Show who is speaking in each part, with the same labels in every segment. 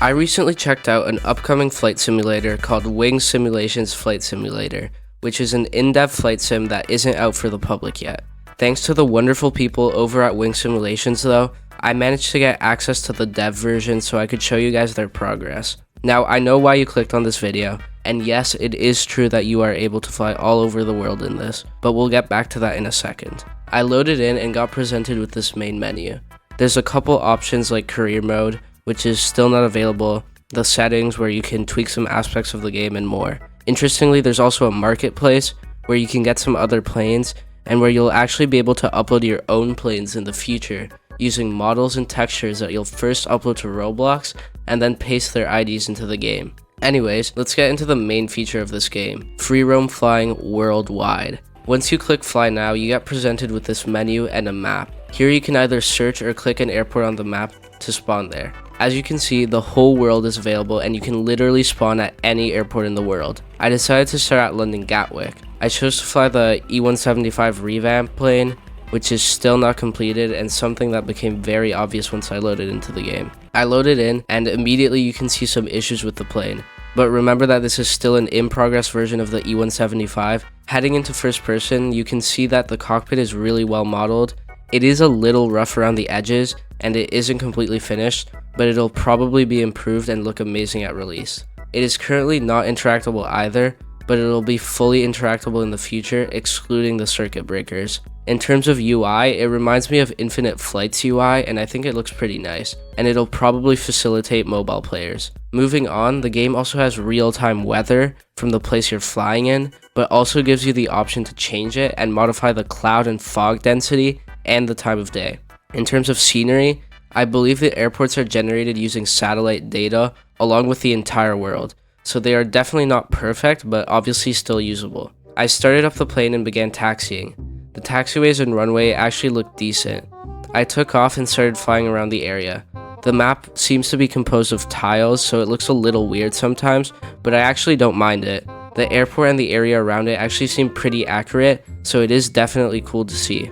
Speaker 1: I recently checked out an upcoming flight simulator called Wing Simulations Flight Simulator, which is an in-depth flight sim that isn't out for the public yet. Thanks to the wonderful people over at Wing Simulations though, I managed to get access to the dev version so I could show you guys their progress. Now, I know why you clicked on this video, and yes, it is true that you are able to fly all over the world in this, but we'll get back to that in a second. I loaded in and got presented with this main menu. There's a couple options like career mode, which is still not available, the settings where you can tweak some aspects of the game, and more. Interestingly, there's also a marketplace where you can get some other planes and where you'll actually be able to upload your own planes in the future using models and textures that you'll first upload to Roblox and then paste their IDs into the game. Anyways, let's get into the main feature of this game, free roam flying worldwide. Once you click fly now, you get presented with this menu and a map. Here you can either search or click an airport on the map to spawn there. As you can see, the whole world is available and you can literally spawn at any airport in the world. I decided to start at London Gatwick. I chose to fly the E175 revamp plane, which is still not completed and something that became very obvious once I loaded into the game. I loaded in and immediately you can see some issues with the plane. But remember that this is still an in-progress version of the E175. Heading into first person, you can see that the cockpit is really well modeled. It is a little rough around the edges and it isn't completely finished, but it'll probably be improved and look amazing at release. It is currently not interactable either, but it'll be fully interactable in the future, excluding the circuit breakers. In terms of UI, it reminds me of Infinite Flight's UI, and I think it looks pretty nice, and it'll probably facilitate mobile players. Moving on, the game also has real-time weather from the place you're flying in, but also gives you the option to change it and modify the cloud and fog density and the time of day. In terms of scenery, I believe the airports are generated using satellite data along with the entire world, so they are definitely not perfect, but obviously still usable. I started up the plane and began taxiing. The taxiways and runway actually looked decent. I took off and started flying around the area. The map seems to be composed of tiles, so it looks a little weird sometimes, but I actually don't mind it. The airport and the area around it actually seem pretty accurate, so it is definitely cool to see.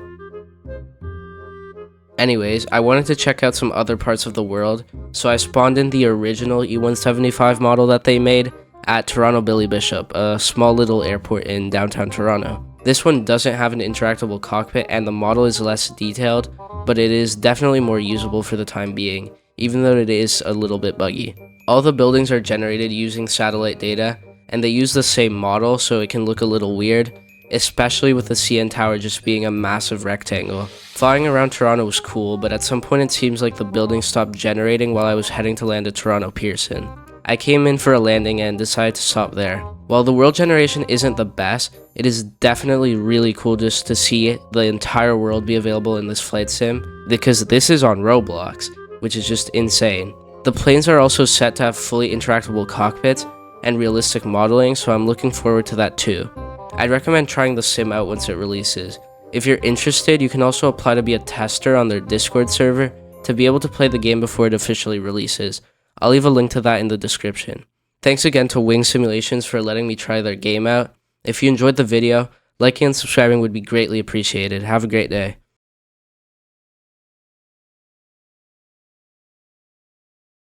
Speaker 1: Anyways, I wanted to check out some other parts of the world, so I spawned in the original E175 model that they made at Toronto Billy Bishop, a small little airport in downtown Toronto. This one doesn't have an interactable cockpit and the model is less detailed, but it is definitely more usable for the time being, even though it is a little bit buggy. All the buildings are generated using satellite data, and they use the same model so it can look a little weird, especially with the CN Tower just being a massive rectangle. Flying around Toronto was cool, but at some point it seems like the building stopped generating while I was heading to land at Toronto Pearson. I came in for a landing and decided to stop there. While the world generation isn't the best, it is definitely really cool just to see the entire world be available in this flight sim, because this is on Roblox, which is just insane. The planes are also set to have fully interactable cockpits and realistic modeling, so I'm looking forward to that too. I'd recommend trying the sim out once it releases. If you're interested, you can also apply to be a tester on their Discord server to be able to play the game before it officially releases. I'll leave a link to that in the description. Thanks again to Wing Simulations for letting me try their game out. If you enjoyed the video, liking and subscribing would be greatly appreciated. Have a great day.